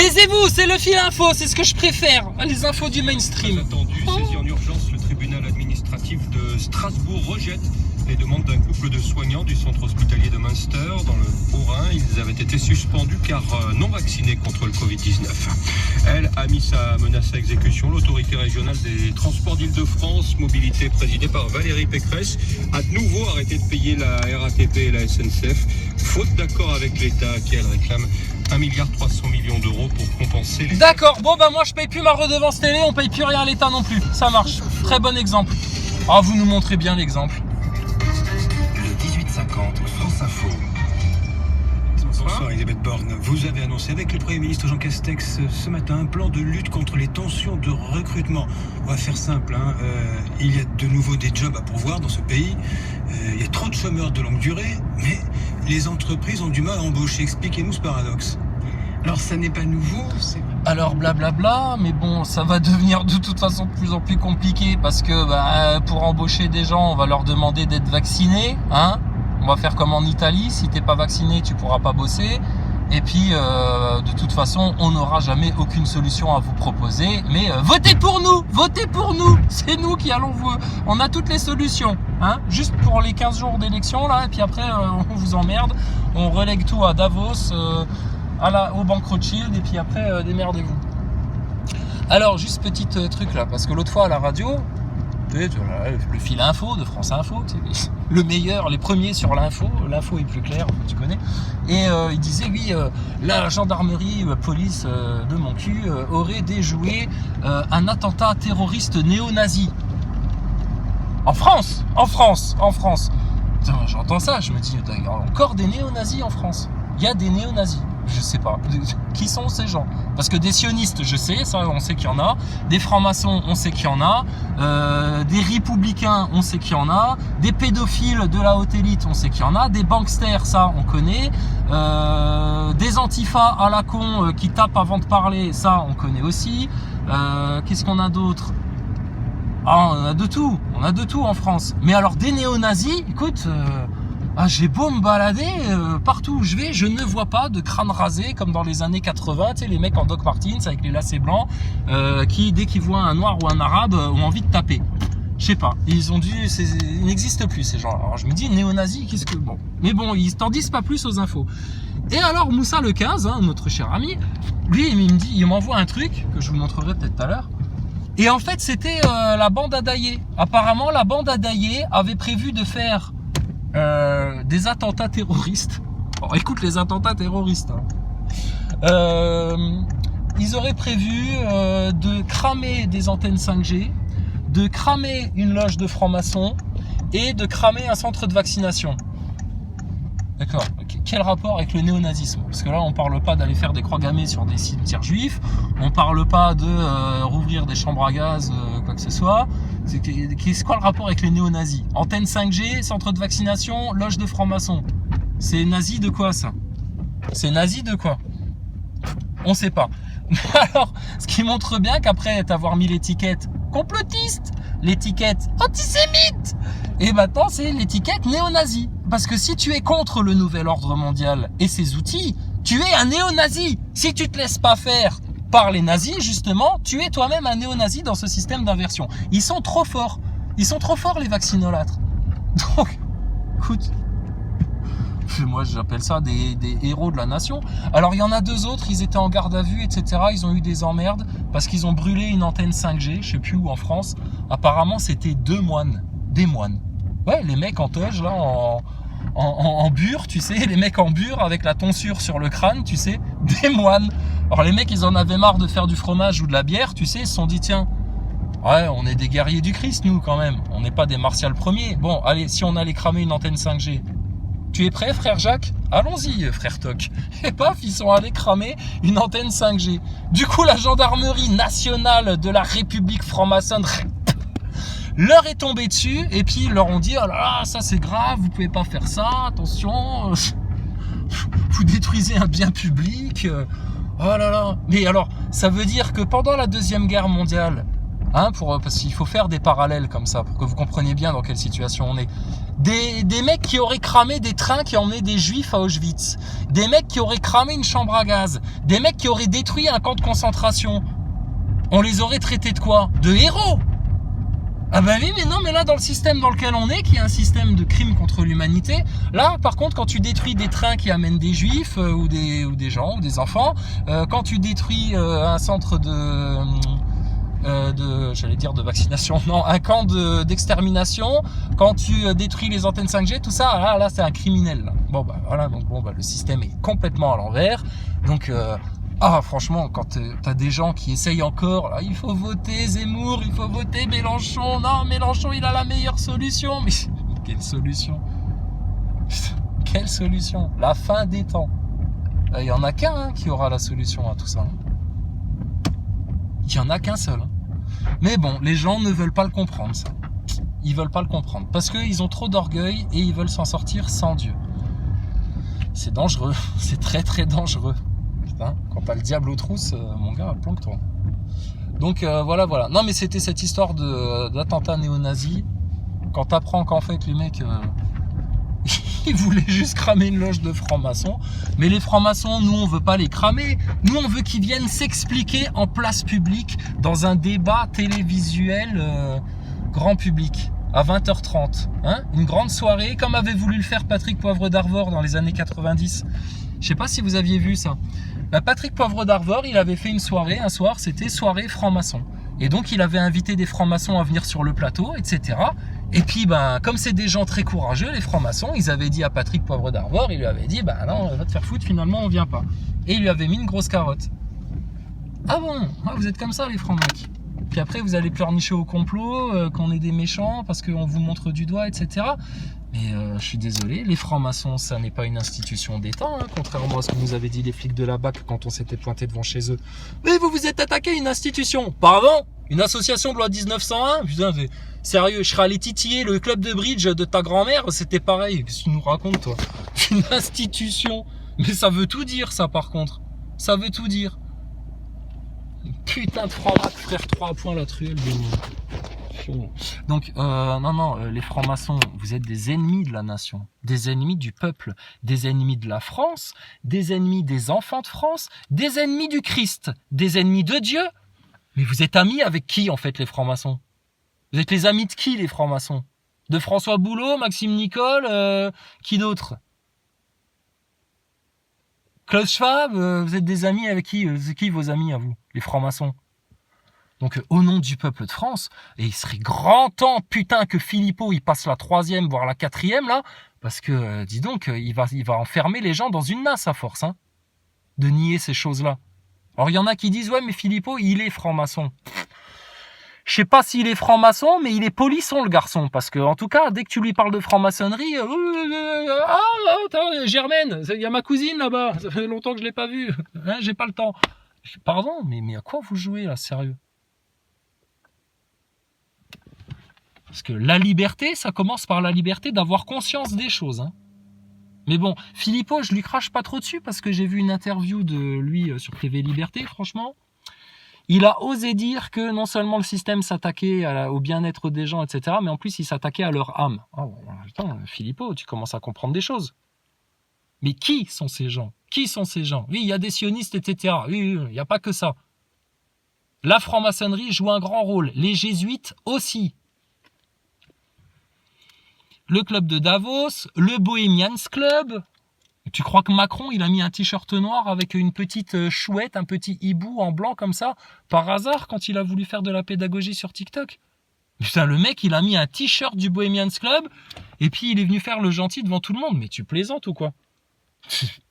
Taisez-vous, c'est le fil info, c'est ce que je préfère, les infos du mainstream. Attendu, saisi en urgence, le tribunal administratif de Strasbourg rejette les demandes d'un couple de soignants du centre hospitalier de Münster dans le Haut-Rhin. Ils avaient été suspendus car non vaccinés contre le Covid-19. Elle a mis sa menace à exécution. L'autorité régionale des transports d'Île-de-France, mobilité présidée par Valérie Pécresse, a de nouveau arrêté de payer la RATP et la SNCF, faute d'accord avec l'État qui, elle, réclame 1,3 milliard d'euros pour compenser les... D'accord, bon bah moi je paye plus ma redevance télé, on paye plus rien à l'État non plus. Ça marche, très bon exemple. Ah, vous nous montrez bien l'exemple. Le 18h50, France Info. Bonsoir Elisabeth Borne. Vous avez annoncé avec le Premier ministre Jean Castex ce matin un plan de lutte contre les tensions de recrutement. On va faire simple, il y a de nouveau des jobs à pourvoir dans ce pays. Il y a trop de chômeurs de longue durée, mais les entreprises ont du mal à embaucher. Expliquez-nous ce paradoxe. Alors ça n'est pas nouveau, c'est... Alors blablabla, mais bon, ça va devenir de toute façon de plus en plus compliqué parce que pour embaucher des gens, on va leur demander d'être vaccinés, hein. On va faire comme en Italie, si t'es pas vacciné, tu pourras pas bosser. Et puis, de toute façon, on n'aura jamais aucune solution à vous proposer. Mais votez pour nous, c'est nous qui allons vous... On a toutes les solutions, hein, juste pour les 15 jours d'élection, là, et puis après, on vous emmerde. On relègue tout à Davos, au Banque Rothschild, et puis après, démerdez-vous. Alors, juste petit truc là, parce que l'autre fois à la radio... Le fil info de France Info, c'est le meilleur, les premiers sur l'info est plus claire, tu connais. Et il disait oui, la gendarmerie, police de mon cul aurait déjoué un attentat terroriste néo-nazi. En France. Putain, j'entends ça, je me dis, il y a encore des néo-nazis en France. Il y a des néo-nazis. Je sais pas. Qui sont ces gens? Parce que des sionistes, je sais, ça on sait qu'il y en a. Des francs-maçons, on sait qu'il y en a. Des républicains, on sait qu'il y en a. Des pédophiles de la haute élite, on sait qu'il y en a. Des banksters, ça on connaît. Des antifas à la con qui tapent avant de parler, ça on connaît aussi. Qu'est-ce qu'on a d'autre? Ah, on a de tout en France. Mais alors des néo-nazis, écoute... j'ai beau me balader, partout où je vais, je ne vois pas de crâne rasé comme dans les années 80, tu sais, les mecs en Doc Martens avec les lacets blancs, qui, dès qu'ils voient un noir ou un arabe, ont envie de taper. Je sais pas, ils n'existent plus ces gens. Alors je me dis, néo-nazis, qu'est-ce que... Bon. Mais bon, ils t'en disent pas plus aux infos. Et alors Moussa le 15, notre cher ami, lui, il m'envoie un truc, que je vous montrerai peut-être tout à l'heure. Et en fait, c'était la bande à Daillé. Apparemment, la bande à Daillé avait prévu de faire... des attentats terroristes. Bon, écoute les attentats terroristes. Ils auraient prévu de cramer des antennes 5G, de cramer une loge de francs-maçons et de cramer un centre de vaccination. D'accord. Quel rapport avec le néonazisme? Parce que là, on parle pas d'aller faire des croix gammées sur des cimetières juifs, on parle pas de rouvrir des chambres à gaz, quoi que ce soit. C'est quoi le rapport avec les néonazis? Antenne 5G, centre de vaccination, loge de francs-maçons. C'est nazi de quoi ça? C'est nazi de quoi? On sait pas. Alors, ce qui montre bien qu'après t'avoir mis l'étiquette complotiste, l'étiquette antisémite, et maintenant c'est l'étiquette néo-nazi. Parce que si tu es contre le nouvel ordre mondial et ses outils, tu es un néo-nazi. Si tu te laisses pas faire par les nazis, justement, tu es toi-même un néo-nazi dans ce système d'inversion. Ils sont trop forts. Ils sont trop forts, les vaccinolâtres. Donc, écoute, moi j'appelle ça des héros de la nation. Alors il y en a deux autres, ils étaient en garde à vue, etc. Ils ont eu des emmerdes parce qu'ils ont brûlé une antenne 5G, je sais plus où en France. Apparemment c'était des moines. Ouais, les mecs en toge là, en bure, tu sais, les mecs en bure avec la tonsure sur le crâne, tu sais, des moines. Alors les mecs, ils en avaient marre de faire du fromage ou de la bière, tu sais, ils se sont dit, tiens, ouais, on est des guerriers du Christ, nous, quand même. On n'est pas des martials premiers. Bon, allez, si on allait cramer une antenne 5G, tu es prêt, frère Jacques? Allons-y, frère Toc. Et paf, ils sont allés cramer une antenne 5G. Du coup, la gendarmerie nationale de la République franc-maçonne leur est tombée dessus, et puis ils leur ont dit, oh là là, ça c'est grave, vous pouvez pas faire ça, attention, vous détruisez un bien public, oh là là. Mais alors, ça veut dire que pendant la Deuxième Guerre mondiale, hein, parce qu'il faut faire des parallèles comme ça, pour que vous compreniez bien dans quelle situation on est. Des mecs qui auraient cramé des trains qui emmenaient des juifs à Auschwitz, des mecs qui auraient cramé une chambre à gaz, des mecs qui auraient détruit un camp de concentration, on les aurait traités de quoi? De héros! Ah bah oui, mais non, mais là, dans le système dans lequel on est, qui est un système de crime contre l'humanité, là, par contre, quand tu détruis des trains qui amènent des juifs, ou des gens, ou des enfants, quand tu détruis un centre j'allais dire de vaccination, non, un camp d'extermination, quand tu détruis les antennes 5G, tout ça, là, c'est un criminel. Là. Bon, bah, voilà, donc bon, bah, le système est complètement à l'envers, donc, franchement, quand t'as des gens qui essayent encore, là, il faut voter Zemmour, il faut voter Mélenchon, non, Mélenchon, il a la meilleure solution, mais quelle solution? Quelle solution? La fin des temps. Il y en a qu'un qui aura la solution à tout ça. Il y en a qu'un seul. Mais bon, les gens ne veulent pas le comprendre, ça. Ils veulent pas le comprendre, parce qu'ils ont trop d'orgueil et ils veulent s'en sortir sans Dieu. C'est dangereux, c'est très très dangereux. Putain, quand t'as le diable aux trousses, mon gars, planque-toi. Donc voilà. Non mais c'était cette histoire d'attentat néo-nazi. Quand t'apprends qu'en fait les mecs, ils voulaient juste cramer une loge de francs-maçons. Mais les francs-maçons, nous on veut pas les cramer. Nous on veut qu'ils viennent s'expliquer en place publique dans un débat télévisuel grand public. À 20h30, hein, une grande soirée, comme avait voulu le faire Patrick Poivre d'Arvor dans les années 90. Je sais pas si vous aviez vu ça. Patrick Poivre d'Arvor, il avait fait une soirée, un soir, c'était soirée franc-maçon. Et donc, il avait invité des francs-maçons à venir sur le plateau, etc. Et puis, comme c'est des gens très courageux, les francs-maçons, ils avaient dit à Patrick Poivre d'Arvor, il lui avait dit, non, va te faire foutre, finalement, on vient pas. Et il lui avait mis une grosse carotte. Ah bon, vous êtes comme ça, les francs-macs. Puis après, vous allez pleurnicher au complot, qu'on est des méchants, parce qu'on vous montre du doigt, etc. Mais je suis désolé, les francs-maçons, ça n'est pas une institution d'État, hein, contrairement à ce que nous avaient dit les flics de la BAC quand on s'était pointé devant chez eux. Mais vous vous êtes attaqué à une institution. Pardon? Une association de loi 1901? Putain, sérieux, je serais allé titiller le club de bridge de ta grand-mère, c'était pareil. Qu'est-ce que tu nous racontes, toi? Une institution. Mais ça veut tout dire, ça, par contre. Ça veut tout dire. Putain de franc-mac, frère 3 points la truelle. Donc, les francs-maçons, vous êtes des ennemis de la nation, des ennemis du peuple, des ennemis de la France, des ennemis des enfants de France, des ennemis du Christ, des ennemis de Dieu. Mais vous êtes amis avec qui, en fait, les francs-maçons? Vous êtes les amis de qui, les francs-maçons? De François Boulot, Maxime Nicole, qui d'autre? Klaus Schwab, vous êtes des amis avec qui? C'est qui vos amis à vous, les francs-maçons? Donc au nom du peuple de France, et il serait grand temps, putain, que Philippot il passe la 3e, voire la 4e là, parce que dis donc, il va enfermer les gens dans une nasse à force, hein, de nier ces choses-là. Alors il y en a qui disent ouais mais Philippot il est franc-maçon. Je sais pas s'il est franc-maçon, mais il est polisson le garçon, parce que en tout cas dès que tu lui parles de franc-maçonnerie, attends, Germaine, il y a ma cousine là-bas, ça fait longtemps que je l'ai pas vue, hein, j'ai pas le temps. Pardon, mais à quoi vous jouez là, sérieux? Parce que la liberté, ça commence par la liberté d'avoir conscience des choses. Hein. Mais bon, Philippot, je lui crache pas trop dessus parce que j'ai vu une interview de lui sur TV Liberté, franchement. Il a osé dire que non seulement le système s'attaquait au bien-être des gens, etc., mais en plus il s'attaquait à leur âme. Oh, putain, Philippot, tu commences à comprendre des choses. Mais qui sont ces gens? Qui sont ces gens? Oui, il y a des sionistes, etc. Oui, il n'y a pas que ça. La franc-maçonnerie joue un grand rôle. Les jésuites aussi. Le club de Davos, le Bohemians Club. Tu crois que Macron, il a mis un t-shirt noir avec une petite chouette, un petit hibou en blanc comme ça, par hasard, quand il a voulu faire de la pédagogie sur TikTok? Putain, le mec, il a mis un t-shirt du Bohemians Club, et puis il est venu faire le gentil devant tout le monde. Mais tu plaisantes ou quoi?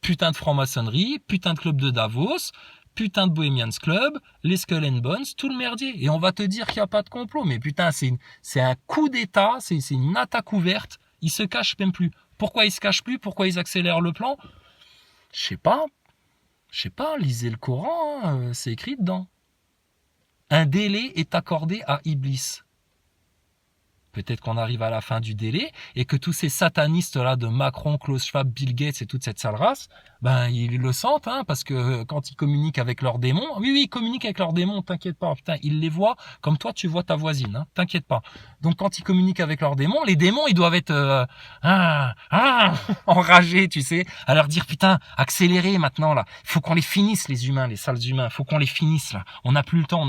Putain de franc-maçonnerie, putain de club de Davos, putain de Bohemians Club, les Skull and Bones, tout le merdier. Et on va te dire qu'il n'y a pas de complot. Mais putain, c'est un coup d'État, c'est une attaque ouverte. Ils se cachent même plus. Pourquoi ils se cachent plus? Pourquoi ils accélèrent le plan? Je sais pas, lisez le Coran, hein, c'est écrit dedans. Un délai est accordé à Iblis. Peut-être qu'on arrive à la fin du délai et que tous ces satanistes-là de Macron, Klaus Schwab, Bill Gates et toute cette sale race, ben, ils le sentent, hein, parce que quand ils communiquent avec leurs démons, oui, ils communiquent avec leurs démons, t'inquiète pas, putain, ils les voient comme toi, tu vois ta voisine, hein, t'inquiète pas. Donc, quand ils communiquent avec leurs démons, les démons, ils doivent être, enragés, tu sais, à leur dire, putain, accélérez maintenant, là. Faut qu'on les finisse, les humains, les sales humains. Faut qu'on les finisse, là. On n'a plus le temps.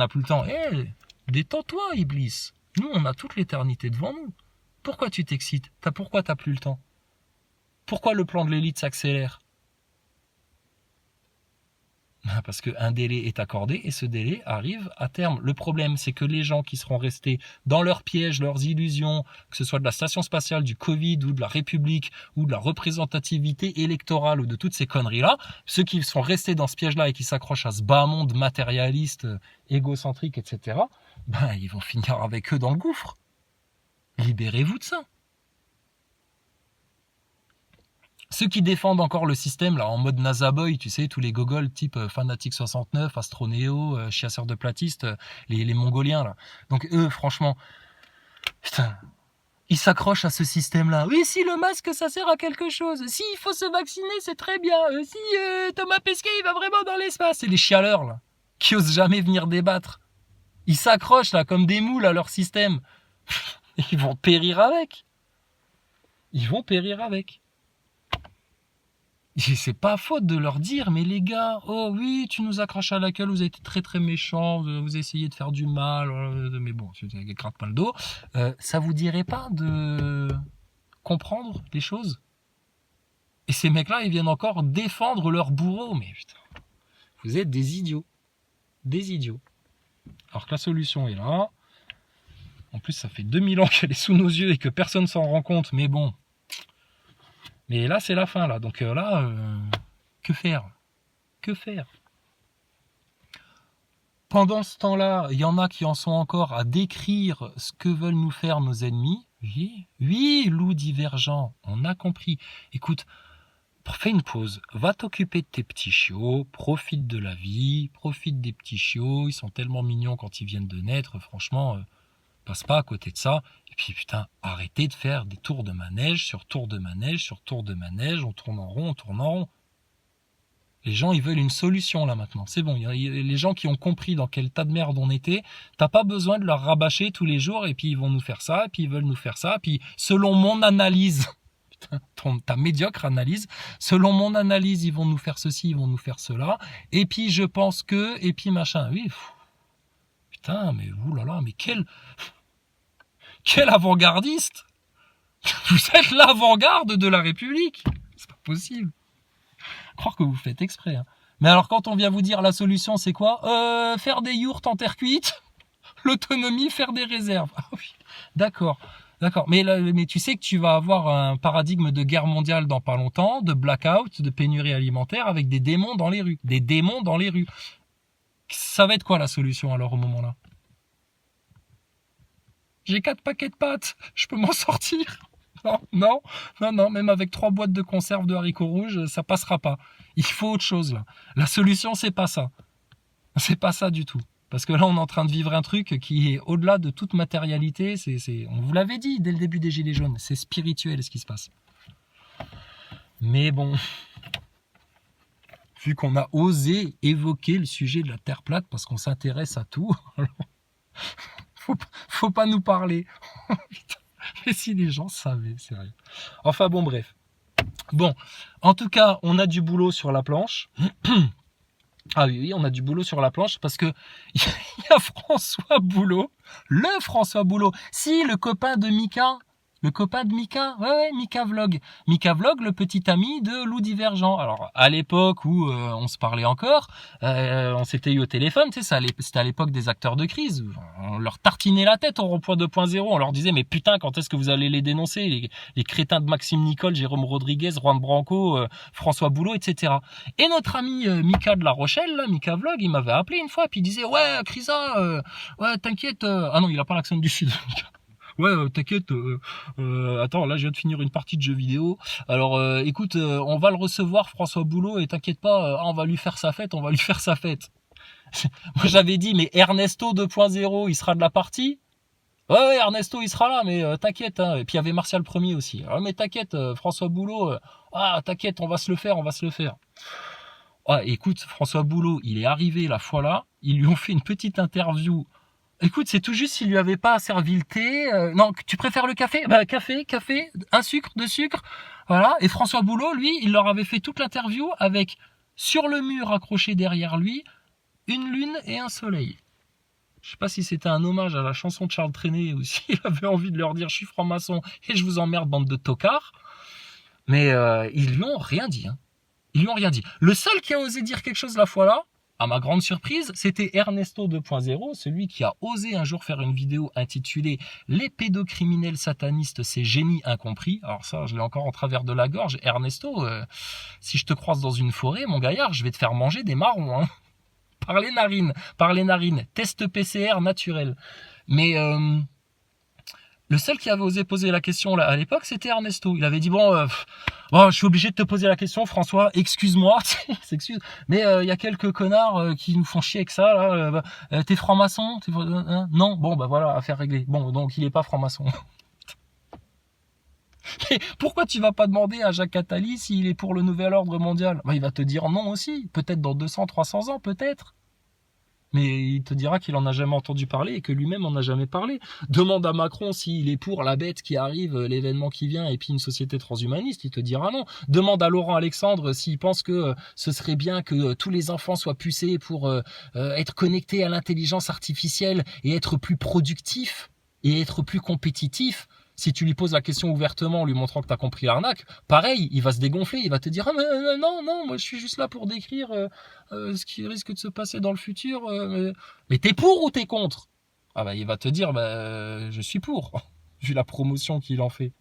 Détends-toi, Iblis. Nous, on a toute l'éternité devant nous. Pourquoi tu t'excites? Pourquoi t'as plus le temps? Pourquoi le plan de l'élite s'accélère? Parce qu'un délai est accordé et ce délai arrive à terme. Le problème, c'est que les gens qui seront restés dans leurs pièges, leurs illusions, que ce soit de la station spatiale, du Covid ou de la République ou de la représentativité électorale ou de toutes ces conneries-là, ceux qui sont restés dans ce piège-là et qui s'accrochent à ce bas monde matérialiste, égocentrique, etc., ben, ils vont finir avec eux dans le gouffre. Libérez-vous de ça. Ceux qui défendent encore le système là en mode Nazaboy, tu sais, tous les gogols type Fanatic 69, Astroneo, Chasseurs de platistes, les Mongoliens là. Donc eux, franchement, putain, ils s'accrochent à ce système-là. Oui, si le masque ça sert à quelque chose, si il faut se vacciner, c'est très bien. Si Thomas Pesquet il va vraiment dans l'espace, c'est les chialeurs là, qui osent jamais venir débattre. Ils s'accrochent là comme des moules à leur système. Ils vont périr avec. Ils vont périr avec. Et c'est pas faute de leur dire, mais les gars, oh oui, tu nous accroches à la gueule, vous avez été très très méchants, vous essayez de faire du mal, mais bon, gratte pas le dos. Ça vous dirait pas de comprendre les choses? Et ces mecs-là, ils viennent encore défendre leur bourreau, mais putain, vous êtes des idiots. Des idiots. Alors que la solution est là. En plus, ça fait 2000 ans qu'elle est sous nos yeux et que personne s'en rend compte, mais bon. Mais là, c'est la fin, là. Donc là, que faire? Que faire? Pendant ce temps-là, il y en a qui en sont encore à décrire ce que veulent nous faire nos ennemis. Oui, loup divergent, on a compris. Écoute, fais une pause, va t'occuper de tes petits chiots, profite de la vie, profite des petits chiots, ils sont tellement mignons quand ils viennent de naître, franchement, passe pas à côté de ça. Et puis putain, arrêtez de faire des tours de manège sur tour de manège sur tour de manège, on tourne en rond, on tourne en rond. Les gens, ils veulent une solution là maintenant, c'est bon, les gens qui ont compris dans quel tas de merde on était, t'as pas besoin de leur rabâcher tous les jours, et puis ils vont nous faire ça, et puis ils veulent nous faire ça, et puis selon mon analyse, ta médiocre analyse, selon mon analyse, ils vont nous faire ceci, ils vont nous faire cela, et puis je pense que, et puis machin, oui, putain, mais oulala, mais quel avant-gardiste! Vous êtes l'avant-garde de la République! C'est pas possible. Croire que vous faites exprès. Hein. Mais alors quand on vient vous dire la solution, c'est quoi? Faire des yourtes en terre cuite, l'autonomie, faire des réserves. Ah oui, d'accord. Mais tu sais que tu vas avoir un paradigme de guerre mondiale dans pas longtemps, de blackout, de pénurie alimentaire, avec des démons dans les rues. Des démons dans les rues. Ça va être quoi la solution alors au moment-là? J'ai 4 paquets de pâtes, je peux m'en sortir? Non, même avec 3 boîtes de conserve de haricots rouges, ça passera pas. Il faut autre chose là. La solution, c'est pas ça. C'est pas ça du tout. Parce que là, on est en train de vivre un truc qui est au-delà de toute matérialité. On vous l'avait dit dès le début des Gilets jaunes, c'est spirituel ce qui se passe. Mais bon, vu qu'on a osé évoquer le sujet de la Terre plate parce qu'on s'intéresse à tout, faut pas nous parler. Mais si les gens savaient, sérieux. Enfin bon, bref. Bon, en tout cas, on a du boulot sur la planche. Ah oui, on a du boulot sur la planche parce que il y a François Boulot, le François Boulot. Si, le copain de Mika. Ouais, Mika Vlog. Mika Vlog, le petit ami de Loup Divergent. Alors, à l'époque où on se parlait encore, on s'était eu au téléphone, tu sais, c'était à l'époque des acteurs de crise. On leur tartinait la tête au rond-point 2.0. On leur disait, mais putain, quand est-ce que vous allez les dénoncer, les crétins de Maxime Nicole, Jérôme Rodriguez, Juan Branco, François Boulot, etc. Et notre ami Mika de La Rochelle, là, Mika Vlog, il m'avait appelé une fois, puis il disait, ouais, Crisa, ouais, t'inquiète. Ah non, il a pas l'accent du Sud, Mika. Ouais, t'inquiète, attends, là je viens de finir une partie de jeu vidéo, alors écoute, on va le recevoir François Boulot et t'inquiète pas, on va lui faire sa fête. Moi j'avais dit, mais Ernesto 2.0, il sera de la partie? Ouais, Ernesto, il sera là, mais t'inquiète. Hein. Et puis il y avait Martial Premier aussi. Ah, mais t'inquiète, François Boulot, t'inquiète, on va se le faire, on va se le faire. Ah, écoute, François Boulot, il est arrivé la fois là, ils lui ont fait une petite interview. Écoute, c'est tout juste s'il lui avait pas servi le thé. Non, tu préfères le café? Bah, café, un sucre, deux sucres. Voilà. Et François Boulot, lui, il leur avait fait toute l'interview avec, sur le mur accroché derrière lui, une lune et un soleil. Je sais pas si c'était un hommage à la chanson de Charles Trenet ou s'il avait envie de leur dire je suis franc-maçon et je vous emmerde bande de tocards. Mais ils lui ont rien dit. Hein. Ils lui ont rien dit. Le seul qui a osé dire quelque chose la fois là, à ma grande surprise, c'était Ernesto 2.0, celui qui a osé un jour faire une vidéo intitulée « Les pédocriminels satanistes, c'est génie incompris ». Alors ça, je l'ai encore en travers de la gorge. Ernesto, si je te croise dans une forêt, mon gaillard, je vais te faire manger des marrons. Hein. Par les narines. Test PCR naturel. Mais le seul qui avait osé poser la question là, à l'époque, c'était Ernesto. Il avait dit bon, je suis obligé de te poser la question, François. Excuse-moi, s'excuse. Mais il y a quelques connards qui nous font chier avec ça. Là, t'es franc-maçon? Non. Bon, bah voilà, affaire réglée. Bon, donc il est pas franc-maçon. Mais pourquoi tu vas pas demander à Jacques Attali s'il est pour le nouvel ordre mondial? Bah, il va te dire non aussi. Peut-être dans 200, 300 ans, peut-être. Mais il te dira qu'il en a jamais entendu parler et que lui-même en a jamais parlé. Demande à Macron s'il est pour la bête qui arrive, l'événement qui vient et puis une société transhumaniste, il te dira non. Demande à Laurent Alexandre s'il pense que ce serait bien que tous les enfants soient pucés pour être connectés à l'intelligence artificielle et être plus productifs et être plus compétitifs. Si tu lui poses la question ouvertement en lui montrant que tu as compris l'arnaque, pareil, il va se dégonfler, il va te dire « Ah mais non, moi je suis juste là pour décrire ce qui risque de se passer dans le futur. Mais t'es pour ou t'es contre ?» Ah bah il va te dire « je suis pour », vu la promotion qu'il en fait.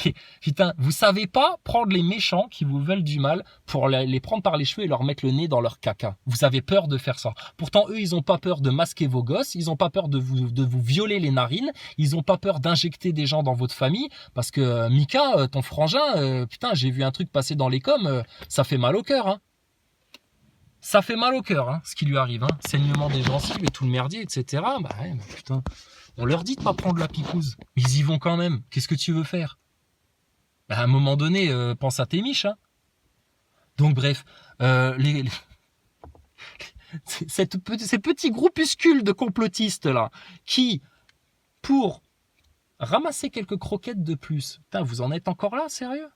Mais, putain, vous savez pas prendre les méchants qui vous veulent du mal pour les prendre par les cheveux et leur mettre le nez dans leur caca. Vous avez peur de faire ça. Pourtant, eux, ils ont pas peur de masquer vos gosses, ils ont pas peur de vous violer les narines, ils ont pas peur d'injecter des gens dans votre famille, parce que Mika, ton frangin, putain, j'ai vu un truc passer dans les coms, ça fait mal au cœur, hein. Ça fait mal au cœur, hein, ce qui lui arrive, hein. Saignement des gencives et tout le merdier, etc. Bah ouais, mais putain, on leur dit de pas prendre la picouse, ils y vont quand même. Qu'est-ce que tu veux faire? À un moment donné, pense à tes miches. Hein. Donc bref, ces petits groupuscules de complotistes là, qui, pour ramasser quelques croquettes de plus, putain, vous en êtes encore là, sérieux?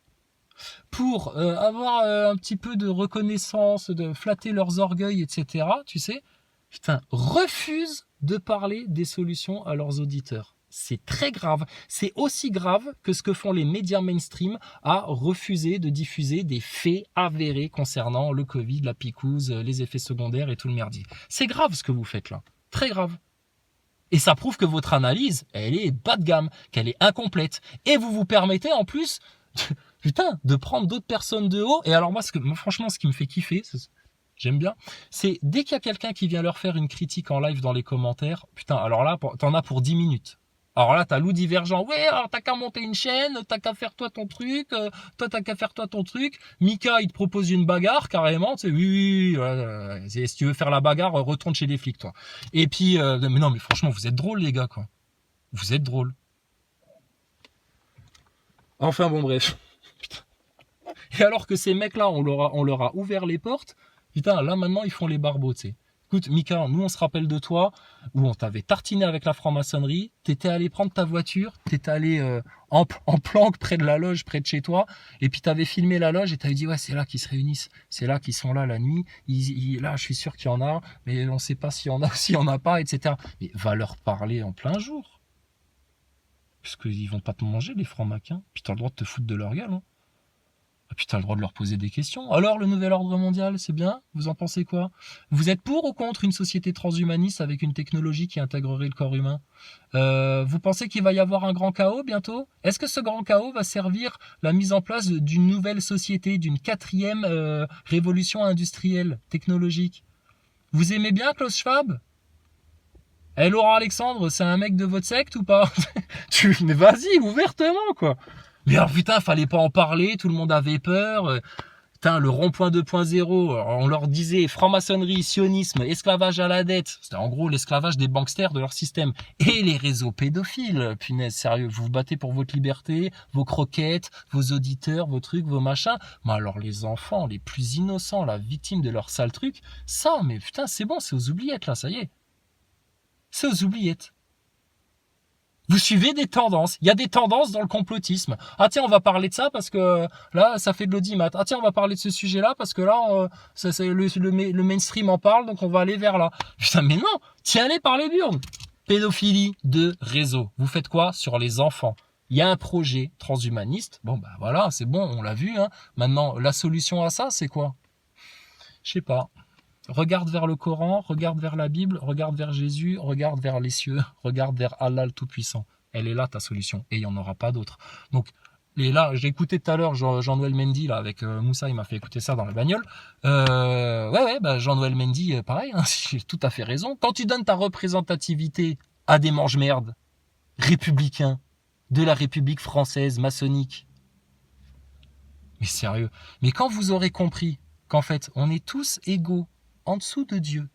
Pour avoir un petit peu de reconnaissance, de flatter leurs orgueils, etc., tu sais, putain, refusent de parler des solutions à leurs auditeurs. C'est très grave. C'est aussi grave que ce que font les médias mainstream à refuser de diffuser des faits avérés concernant le Covid, la picouse, les effets secondaires et tout le merdier. C'est grave ce que vous faites là. Très grave. Et ça prouve que votre analyse, elle est bas de gamme, qu'elle est incomplète. Et vous vous permettez en plus, de prendre d'autres personnes de haut. Et alors moi, franchement, ce qui me fait kiffer, j'aime bien, c'est dès qu'il y a quelqu'un qui vient leur faire une critique en live dans les commentaires, putain, alors là, t'en as pour 10 minutes. Alors là, t'as Loup Divergent. Ouais, alors t'as qu'à monter une chaîne, t'as qu'à faire toi ton truc, t'as qu'à faire toi ton truc. Mika, il te propose une bagarre, carrément. Tu sais, oui, si tu veux faire la bagarre, retourne chez les flics, toi. Et puis, mais non, mais franchement, vous êtes drôles, les gars, quoi. Vous êtes drôles. Enfin, bon, bref. Putain. Et alors que ces mecs-là, on leur a ouvert les portes, putain, là, maintenant, ils font les barbeaux, tu sais. Écoute, Mika, nous on se rappelle de toi, où on t'avait tartiné avec la franc-maçonnerie, t'étais allé prendre ta voiture, t'étais allé en planque près de la loge, près de chez toi, et puis t'avais filmé la loge et t'avais dit ouais c'est là qu'ils se réunissent, c'est là qu'ils sont là la nuit, là je suis sûr qu'il y en a, mais on sait pas s'il y en a, s'il y en a pas, etc. Mais va leur parler en plein jour, parce qu'ils vont pas te manger les francs-maçons, puis t'as le droit de te foutre de leur gueule, hein. Et puis t'as le droit de leur poser des questions. Alors, le nouvel ordre mondial, c'est bien? Vous en pensez quoi? Vous êtes pour ou contre une société transhumaniste avec une technologie qui intégrerait le corps humain? Vous pensez qu'il va y avoir un grand chaos bientôt? Est-ce que ce grand chaos va servir la mise en place d'une nouvelle société, d'une 4e révolution industrielle, technologique? Vous aimez bien Klaus Schwab? Laurent Alexandre, c'est un mec de votre secte ou pas? Mais vas-y, ouvertement, quoi. Mais alors putain, fallait pas en parler, tout le monde avait peur. Putain, le rond-point 2.0, on leur disait franc-maçonnerie, sionisme, esclavage à la dette. C'était en gros l'esclavage des banksters de leur système. Et les réseaux pédophiles, punaise, sérieux, vous vous battez pour votre liberté, vos croquettes, vos auditeurs, vos trucs, vos machins. Mais alors les enfants, les plus innocents, la victime de leur sale truc, ça, mais putain, c'est bon, c'est aux oubliettes là, ça y est. C'est aux oubliettes. Vous suivez des tendances. Il y a des tendances dans le complotisme. Ah tiens, on va parler de ça parce que là, ça fait de l'audimat. Ah tiens, on va parler de ce sujet-là parce que là, le mainstream en parle, donc on va aller vers là. Putain, mais non, tiens, allez par les burnes. Pédophilie de réseau. Vous faites quoi sur les enfants? Il y a un projet transhumaniste. Bon, bah voilà, c'est bon, on l'a vu. Hein. Maintenant, la solution à ça, c'est quoi? Je sais pas. Regarde vers le Coran, regarde vers la Bible, regarde vers Jésus, regarde vers les cieux, regarde vers Allah le Tout-Puissant. Elle est là ta solution et il n'y en aura pas d'autre. Donc, et là, j'ai écouté tout à l'heure Jean-Noël Mendy là avec Moussa, il m'a fait écouter ça dans la bagnole. Bah Jean-Noël Mendy, pareil, hein, j'ai tout à fait raison. Quand tu donnes ta représentativité à des mange-merdes républicains de la République française maçonnique, mais sérieux, mais quand vous aurez compris qu'en fait, on est tous égaux en dessous de Dieu,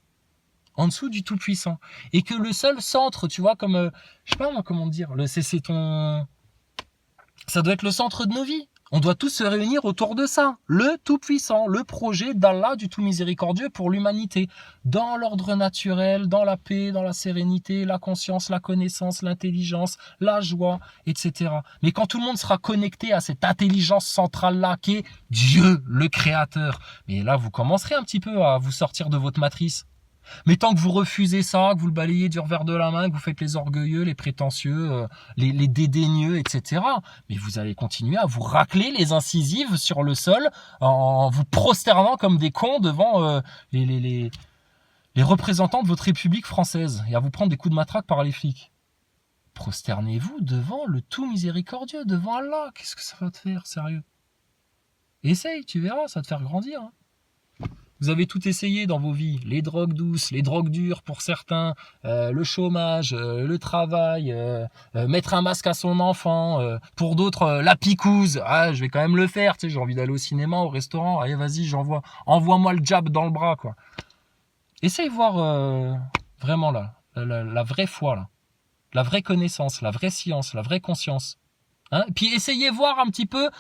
en dessous du Tout-Puissant, et que le seul centre, tu vois, comme, je sais pas moi comment dire, ça doit être le centre de nos vies. On doit tous se réunir autour de ça, le Tout-Puissant, le projet d'Allah du Tout Miséricordieux pour l'humanité, dans l'ordre naturel, dans la paix, dans la sérénité, la conscience, la connaissance, l'intelligence, la joie, etc. Mais quand tout le monde sera connecté à cette intelligence centrale-là, qui est Dieu, le Créateur, mais là, vous commencerez un petit peu à vous sortir de votre matrice. Mais tant que vous refusez ça, que vous le balayez du revers de la main, que vous faites les orgueilleux, les prétentieux, les dédaigneux, etc., mais vous allez continuer à vous racler les incisives sur le sol en vous prosternant comme des cons devant les représentants de votre République française et à vous prendre des coups de matraque par les flics. Prosternez-vous devant le tout miséricordieux, devant Allah. Qu'est-ce que ça va te faire, sérieux? Essaye, tu verras, ça va te faire grandir. Hein. Vous avez tout essayé dans vos vies, les drogues douces, les drogues dures pour certains, le chômage, le travail, mettre un masque à son enfant, pour d'autres la picouse, ah je vais quand même le faire, tu sais, j'ai envie d'aller au cinéma, au restaurant, allez vas-y envoie-moi le jab dans le bras quoi. Essaye voir vraiment là, la vraie foi là, la vraie connaissance, la vraie science, la vraie conscience. Hein, puis essayez voir un petit peu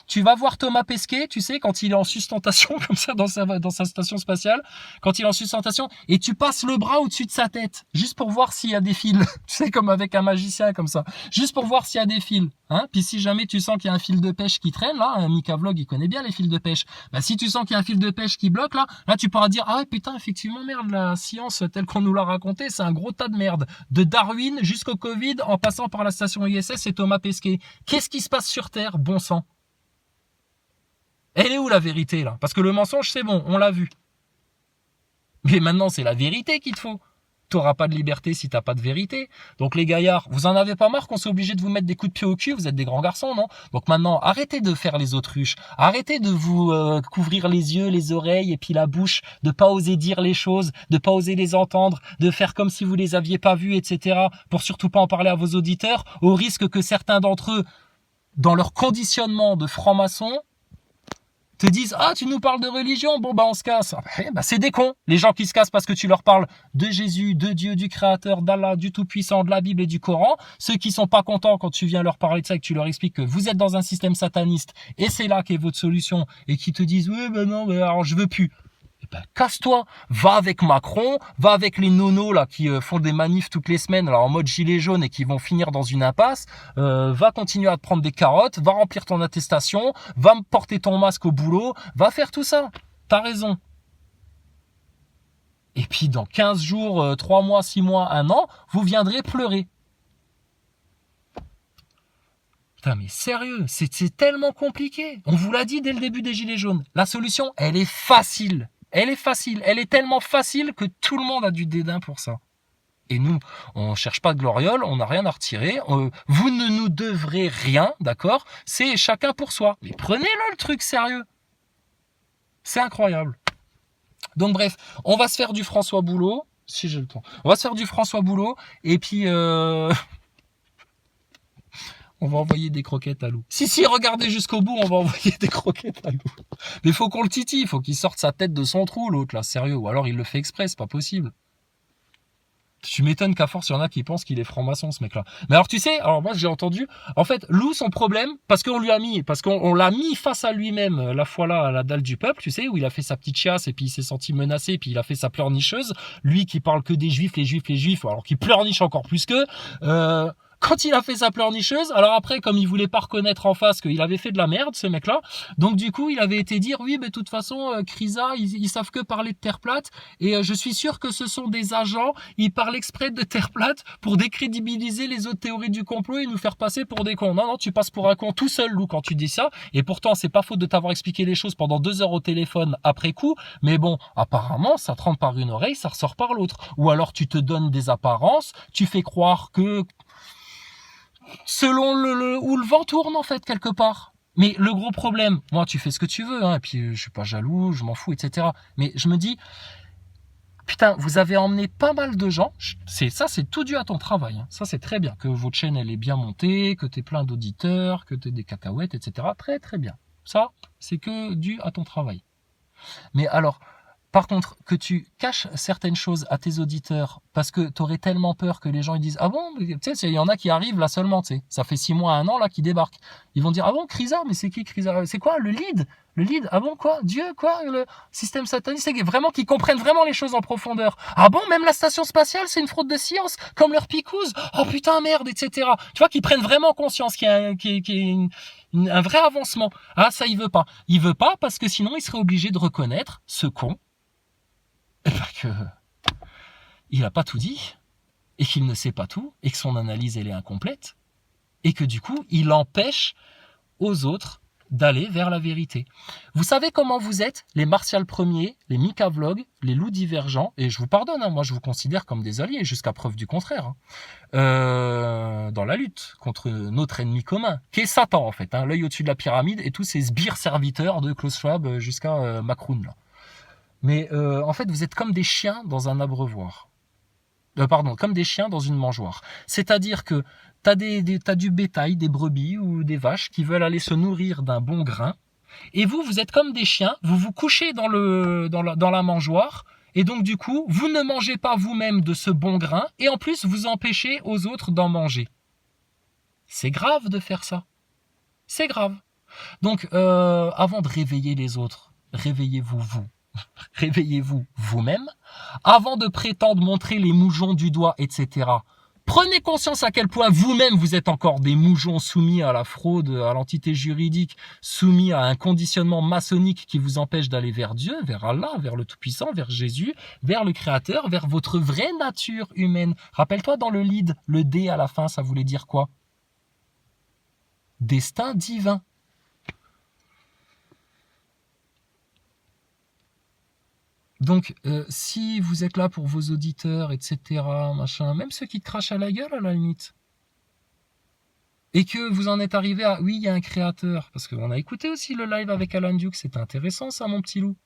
tu vas voir Thomas Pesquet, tu sais, quand il est en sustentation comme ça dans sa station spatiale, quand il est en sustentation et tu passes le bras au-dessus de sa tête juste pour voir s'il y a des fils, tu sais, comme avec un magicien comme ça, juste pour voir s'il y a des fils. Hein, puis si jamais tu sens qu'il y a un fil de pêche qui traîne là, Mika Vlog il connaît bien les fils de pêche. Bah si tu sens qu'il y a un fil de pêche qui bloque là tu pourras dire ah ouais putain effectivement merde la science telle qu'on nous l'a raconté c'est un gros tas de merde. De Darwin jusqu'au Covid en passant par la station ISS et Thomas Pesquet. Qu'est-ce qui se passe sur Terre, bon sang? Elle est où la vérité là? Parce que le mensonge c'est bon, on l'a vu. Mais maintenant c'est la vérité qu'il te faut. T'auras pas de liberté si t'as pas de vérité. Donc les gaillards, vous en avez pas marre qu'on soit obligé de vous mettre des coups de pied au cul? Vous êtes des grands garçons, non? Donc maintenant, arrêtez de faire les autruches. Arrêtez de vous couvrir les yeux, les oreilles et puis la bouche, de pas oser dire les choses, de pas oser les entendre, de faire comme si vous les aviez pas vues, etc. Pour surtout pas en parler à vos auditeurs, au risque que certains d'entre eux, dans leur conditionnement de franc-maçon, te disent « Ah, tu nous parles de religion, bon bah on se casse. » C'est des cons, les gens qui se cassent parce que tu leur parles de Jésus, de Dieu, du Créateur, d'Allah, du Tout-Puissant, de la Bible et du Coran. Ceux qui sont pas contents quand tu viens leur parler de ça et que tu leur expliques que vous êtes dans un système sataniste et c'est là qu'est votre solution et qui te disent « Oui, ben non, mais alors je veux plus. » Casse-toi, va avec Macron, va avec les nonos là qui font des manifs toutes les semaines alors en mode gilet jaune et qui vont finir dans une impasse, va continuer à te prendre des carottes, va remplir ton attestation, va porter ton masque au boulot, va faire tout ça, t'as raison. Et puis dans 15 jours, 3 mois, 6 mois, 1 an, vous viendrez pleurer. Putain mais sérieux, c'est tellement compliqué, on vous l'a dit dès le début des gilets jaunes, la solution elle est facile. Elle est facile, elle est tellement facile que tout le monde a du dédain pour ça. Et nous, on cherche pas de gloriole, on n'a rien à retirer, vous ne nous devrez rien, d'accord? C'est chacun pour soi. Mais prenez-le le truc sérieux. C'est incroyable. Donc bref, on va se faire du François Boulot, si j'ai le temps. On va se faire du François Boulot, et puis On va envoyer des croquettes à Lou. Si, regardez jusqu'au bout, on va envoyer des croquettes à Lou. Mais faut qu'on le titille, faut qu'il sorte sa tête de son trou, l'autre, là, sérieux. Ou alors il le fait exprès, c'est pas possible. Tu m'étonnes qu'à force, il y en a qui pensent qu'il est franc-maçon, ce mec-là. Mais alors, tu sais, alors moi, j'ai entendu, en fait, Lou, son problème, parce qu'on l'a mis face à lui-même, la fois là, à la dalle du peuple, tu sais, où il a fait sa petite chiasse, et puis il s'est senti menacé, et puis il a fait sa pleurnicheuse. Lui qui parle que des juifs, alors qu'il pleurniche encore plus qu'eux, quand il a fait sa pleurnicheuse, alors après, comme il voulait pas reconnaître en face qu'il avait fait de la merde, ce mec-là, donc du coup, il avait été dire, oui, mais de toute façon, Crisa, ils savent que parler de terre plate, et je suis sûr que ce sont des agents, ils parlent exprès de terre plate pour décrédibiliser les autres théories du complot et nous faire passer pour des cons. Non, tu passes pour un con tout seul, Lou, quand tu dis ça, et pourtant, c'est pas faute de t'avoir expliqué les choses pendant 2 heures au téléphone après coup, mais bon, apparemment, ça te rentre par une oreille, ça ressort par l'autre. Ou alors, tu te donnes des apparences, tu fais croire que selon où le vent tourne en fait quelque part. Mais le gros problème, moi tu fais ce que tu veux, hein, et puis je suis pas jaloux, je m'en fous, etc. Mais je me dis, putain, vous avez emmené pas mal de gens, c'est tout dû à ton travail, hein. Ça c'est très bien, que votre chaîne elle est bien montée, que t'es plein d'auditeurs, que t'es des cacahuètes, etc. Très très bien. Ça, c'est que dû à ton travail. Mais alors, par contre, que tu caches certaines choses à tes auditeurs parce que tu aurais tellement peur que les gens ils disent « Ah bon ?» Tu sais, il y en a qui arrivent là seulement, tu sais. Ça fait 6 mois, 1 an là qui débarquent. Ils vont dire « Ah bon, Crisa, mais c'est qui Crisa? C'est quoi le lead? Le lead? Ah bon, quoi? Dieu, quoi? Le système sataniste? » C'est vraiment qu'ils comprennent vraiment les choses en profondeur. « Ah bon, même la station spatiale, c'est une fraude de science, comme leur picouse? Oh putain, merde, etc. » Tu vois, qu'ils prennent vraiment conscience qu'il y a un vrai avancement. Ah, ça, il veut pas. Il veut pas parce que sinon, il serait obligé de reconnaître ce con. Que il n'a pas tout dit, et qu'il ne sait pas tout, et que son analyse elle est incomplète, et que du coup, il empêche aux autres d'aller vers la vérité. Vous savez comment vous êtes, les Martial Premier, les Mika Vlog, les loups divergents, et je vous pardonne, hein, moi je vous considère comme des alliés, jusqu'à preuve du contraire, hein, dans la lutte contre notre ennemi commun, qui est Satan en fait, hein, l'œil au-dessus de la pyramide, et tous ces sbires serviteurs de Klaus Schwab jusqu'à Macron là. Mais en fait, vous êtes comme des chiens dans un abreuvoir. Comme des chiens dans une mangeoire. C'est-à-dire que t'as du bétail, des brebis ou des vaches qui veulent aller se nourrir d'un bon grain. Et vous êtes comme des chiens, vous vous couchez dans la mangeoire. Et donc du coup, vous ne mangez pas vous-même de ce bon grain. Et en plus, vous empêchez aux autres d'en manger. C'est grave de faire ça. C'est grave. Donc, avant de réveiller les autres, réveillez-vous vous. Réveillez-vous vous-même, avant de prétendre montrer les moujons du doigt, etc. Prenez conscience à quel point vous-même vous êtes encore des moujons soumis à la fraude, à l'entité juridique, soumis à un conditionnement maçonnique qui vous empêche d'aller vers Dieu, vers Allah, vers le Tout-Puissant, vers Jésus, vers le Créateur, vers votre vraie nature humaine. Rappelle-toi dans le lead, le D à la fin, ça voulait dire quoi? Destin divin. Donc, si vous êtes là pour vos auditeurs, etc., machin, même ceux qui te crachent à la gueule, à la limite, et que vous en êtes arrivé à, oui, il y a un créateur, parce qu'on a écouté aussi le live avec Alan Duke, c'était intéressant ça, mon petit loup.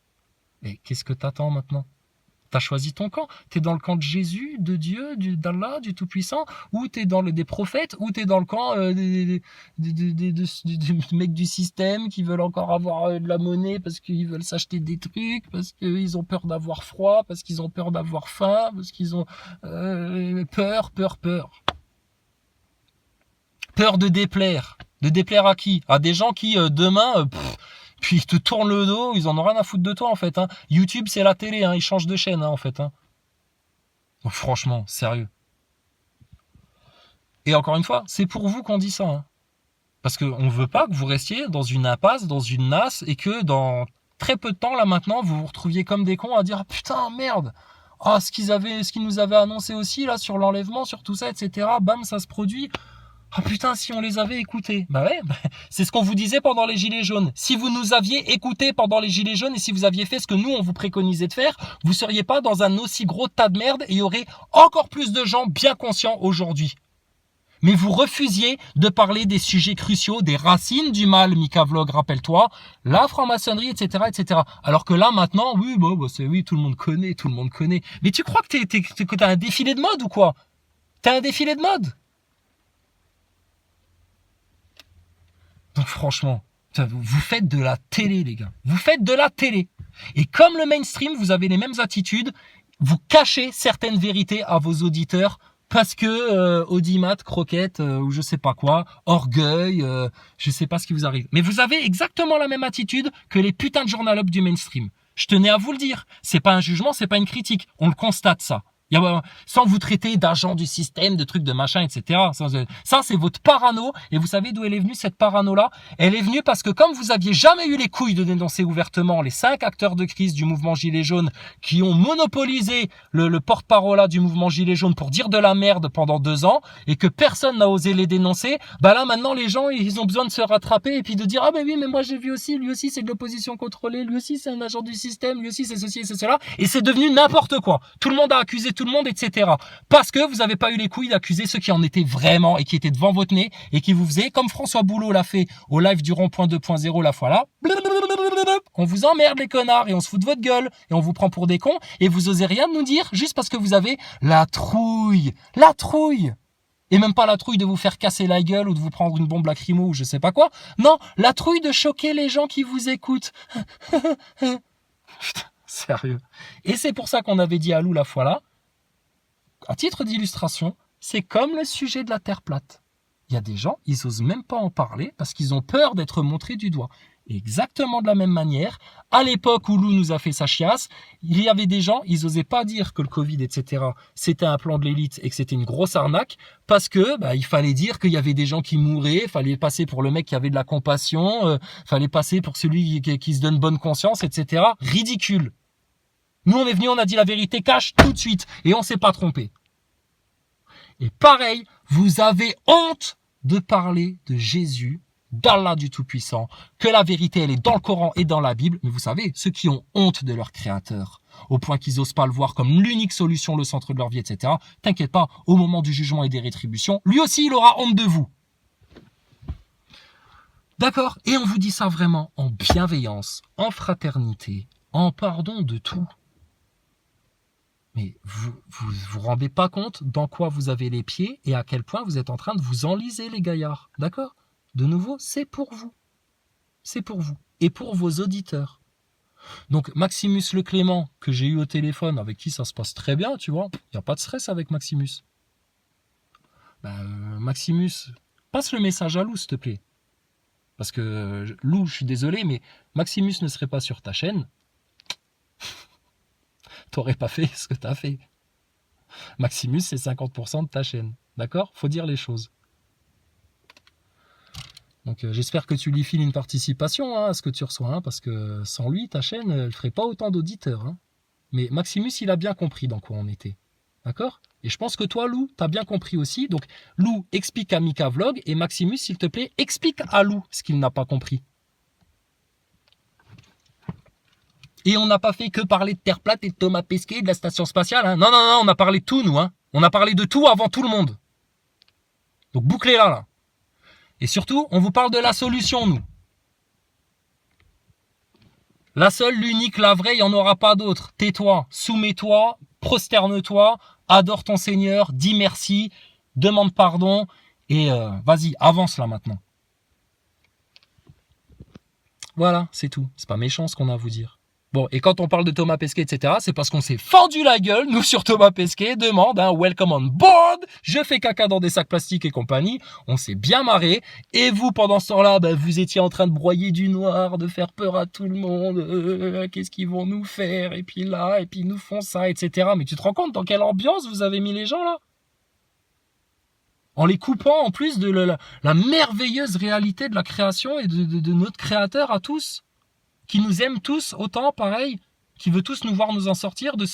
Mais qu'est-ce que t'attends maintenant? T'as choisi ton camp. T'es dans le camp de Jésus, de Dieu, d'Allah, du Tout-Puissant, ou t'es dans des prophètes, ou t'es dans le camp des mecs du système qui veulent encore avoir de la monnaie parce qu'ils veulent s'acheter des trucs, parce qu'ils ont peur d'avoir froid, parce qu'ils ont peur d'avoir faim, parce qu'ils ont peur. Peur de déplaire. De déplaire à qui? À des gens qui, demain... Puis ils te tournent le dos, ils en ont rien à foutre de toi en fait. Hein. YouTube c'est la télé, hein, ils changent de chaîne hein, en fait. Hein. Donc, franchement, sérieux. Et encore une fois, c'est pour vous qu'on dit ça. Hein. Parce qu'on ne veut pas que vous restiez dans une impasse, dans une nasse, et que dans très peu de temps là maintenant, vous vous retrouviez comme des cons à dire ah, putain merde, ah ce qu'ils nous avaient annoncé aussi là sur l'enlèvement, sur tout ça, etc. Bam, ça se produit. Ah putain, si on les avait écoutés. Bah ouais, c'est ce qu'on vous disait pendant les Gilets jaunes. Si vous nous aviez écoutés pendant les Gilets jaunes et si vous aviez fait ce que nous, on vous préconisait de faire, vous seriez pas dans un aussi gros tas de merde et il y aurait encore plus de gens bien conscients aujourd'hui. Mais vous refusiez de parler des sujets cruciaux, des racines du mal, Mika Vlog, rappelle-toi, la franc-maçonnerie, etc., etc. Alors que là, maintenant, oui, oui, tout le monde connaît. Mais tu crois que t'as un défilé de mode ou quoi? T'as un défilé de mode? Donc franchement, vous faites de la télé, les gars. Vous faites de la télé. Et comme le mainstream, vous avez les mêmes attitudes. Vous cachez certaines vérités à vos auditeurs parce que audimat, croquette ou je sais pas quoi, orgueil, je sais pas ce qui vous arrive. Mais vous avez exactement la même attitude que les putains de journalopes du mainstream. Je tenais à vous le dire. C'est pas un jugement, c'est pas une critique. On le constate, ça. Sans vous traiter d'agent du système, de trucs de machin, etc. Ça, c'est votre parano. Et vous savez d'où elle est venue, cette parano-là? Elle est venue parce que comme vous aviez jamais eu les couilles de dénoncer ouvertement les 5 acteurs de crise du mouvement Gilets jaunes qui ont monopolisé le porte-parole du mouvement Gilets jaunes pour dire de la merde pendant 2 ans et que personne n'a osé les dénoncer, bah là, maintenant, les gens, ils ont besoin de se rattraper et puis de dire, ah ben oui, mais moi j'ai vu aussi, lui aussi c'est de l'opposition contrôlée, lui aussi c'est un agent du système, lui aussi c'est ceci et c'est cela. Et c'est devenu n'importe quoi. Tout le monde a accusé tout le monde, etc. Parce que vous n'avez pas eu les couilles d'accuser ceux qui en étaient vraiment et qui étaient devant votre nez et qui vous faisaient, comme François Boulot l'a fait au live du rond-point 2.0 la fois là, on vous emmerde les connards et on se fout de votre gueule et on vous prend pour des cons et vous osez rien nous dire juste parce que vous avez la trouille. La trouille. Et même pas la trouille de vous faire casser la gueule ou de vous prendre une bombe lacrymo ou je sais pas quoi. Non, la trouille de choquer les gens qui vous écoutent. Putain, sérieux. Et c'est pour ça qu'on avait dit à Lou la fois là, à titre d'illustration, c'est comme le sujet de la Terre plate. Il y a des gens, ils osent même pas en parler parce qu'ils ont peur d'être montrés du doigt. Exactement de la même manière, à l'époque où Lou nous a fait sa chiasse, il y avait des gens, ils osaient pas dire que le Covid, etc., c'était un plan de l'élite et que c'était une grosse arnaque parce que il fallait dire qu'il y avait des gens qui mouraient, fallait passer pour le mec qui avait de la compassion, fallait passer pour celui qui se donne bonne conscience, etc. Ridicule. Nous, on est venu, on a dit la vérité cash tout de suite et on s'est pas trompé. Et pareil, vous avez honte de parler de Jésus, d'Allah du Tout-Puissant, que la vérité, elle est dans le Coran et dans la Bible. Mais vous savez, ceux qui ont honte de leur Créateur, au point qu'ils osent pas le voir comme l'unique solution, le centre de leur vie, etc. T'inquiète pas, au moment du jugement et des rétributions, lui aussi, il aura honte de vous. D'accord? Et on vous dit ça vraiment en bienveillance, en fraternité, en pardon de tout. Mais vous rendez pas compte dans quoi vous avez les pieds et à quel point vous êtes en train de vous enliser, les gaillards. D'accord? De nouveau, c'est pour vous. C'est pour vous. Et pour vos auditeurs. Donc, Maximus Le Clément, que j'ai eu au téléphone, avec qui ça se passe très bien, tu vois. Il n'y a pas de stress avec Maximus. Maximus, passe le message à Lou, s'il te plaît. Parce que, Lou, je suis désolé, mais Maximus ne serait pas sur ta chaîne. T'aurais pas fait ce que t'as fait. Maximus, c'est 50% de ta chaîne. D'accord? Faut dire les choses. Donc j'espère que tu lui files une participation à ce que tu reçois, parce que sans lui, ta chaîne, elle ferait pas autant d'auditeurs. Mais Maximus, il a bien compris dans quoi on était. D'accord? Et je pense que toi, Lou, t'as bien compris aussi. Donc Lou, explique à Mika Vlog, et Maximus, s'il te plaît, explique à Lou ce qu'il n'a pas compris. Et on n'a pas fait que parler de Terre plate et de Thomas Pesquet, de la station spatiale. Non, on a parlé de tout, nous. On a parlé de tout avant tout le monde. Donc bouclez-la, là. Et surtout, on vous parle de la solution, nous. La seule, l'unique, la vraie, il n'y en aura pas d'autre. Tais-toi, soumets-toi, prosterne-toi, adore ton Seigneur, dis merci, demande pardon, et vas-y, avance là maintenant. Voilà, c'est tout. C'est pas méchant ce qu'on a à vous dire. Bon, et quand on parle de Thomas Pesquet, etc., c'est parce qu'on s'est fendu la gueule, nous, sur Thomas Pesquet, demande, welcome on board, je fais caca dans des sacs plastiques et compagnie, on s'est bien marré, et vous, pendant ce temps-là, vous étiez en train de broyer du noir, de faire peur à tout le monde, qu'est-ce qu'ils vont nous faire, et puis là, et puis ils nous font ça, etc. Mais tu te rends compte dans quelle ambiance vous avez mis les gens, là? En les coupant, en plus, de la merveilleuse réalité de la création et de notre créateur à tous. Qui nous aime tous autant, pareil, qui veut tous nous voir nous en sortir de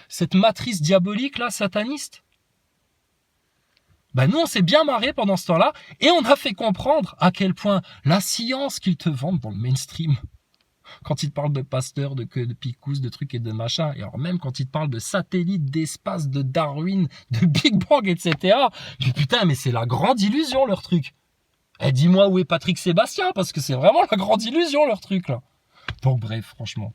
cette matrice diabolique là, sataniste. Nous on s'est bien marré pendant ce temps-là et on a fait comprendre à quel point la science qu'ils te vendent dans le mainstream, quand ils te parlent de Pasteur, de Picous, de trucs et de machin, et alors même quand ils te parlent de satellites, d'espace, de Darwin, de Big Bang, etc. Je dis putain, mais c'est la grande illusion leur truc. Dis-moi où est Patrick Sébastien, parce que c'est vraiment la grande illusion leur truc là. Donc bref, franchement.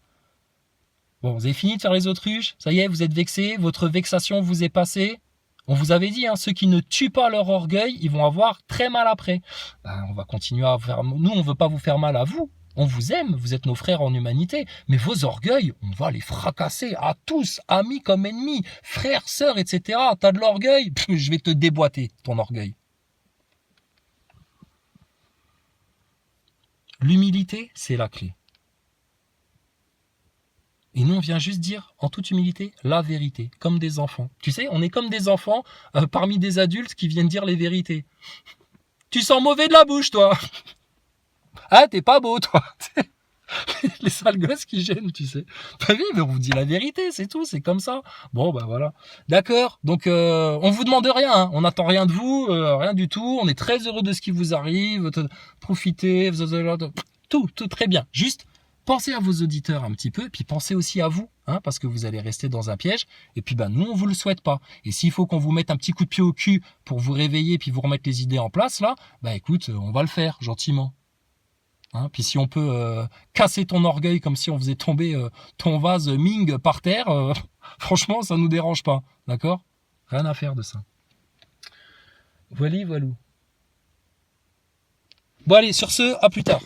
Bon, vous avez fini de faire les autruches? Ça y est, vous êtes vexés? Votre vexation vous est passée? On vous avait dit, hein, ceux qui ne tuent pas leur orgueil, ils vont avoir très mal après. Ben, on va continuer à faire... Nous, on veut pas vous faire mal à vous. On vous aime, vous êtes nos frères en humanité. Mais vos orgueils, on va les fracasser à tous, amis comme ennemis, frères, sœurs, etc. T'as de l'orgueil? Je vais te déboîter, ton orgueil. L'humilité, c'est la clé. Et nous, on vient juste dire, en toute humilité, la vérité, comme des enfants. Tu sais, on est comme des enfants parmi des adultes qui viennent dire les vérités. Tu sens mauvais de la bouche, toi. Ah, t'es pas beau, toi. Les sales gosses qui gênent, tu sais. Bah oui, mais on vous dit la vérité, c'est tout, c'est comme ça. Bon, bah voilà. D'accord, donc on vous demande rien, hein. On n'attend rien de vous, rien du tout. On est très heureux de ce qui vous arrive. Profitez, tout très bien. Juste, pensez à vos auditeurs un petit peu, et puis pensez aussi à vous, hein, parce que vous allez rester dans un piège, et puis nous, on vous le souhaite pas. Et s'il faut qu'on vous mette un petit coup de pied au cul pour vous réveiller, puis vous remettre les idées en place, là, bah écoute, on va le faire, gentiment. Hein, puis si on peut casser ton orgueil comme si on faisait tomber ton vase Ming par terre, franchement, ça nous dérange pas, d'accord? Rien à faire de ça. Voilà. Bon allez, sur ce, à plus tard.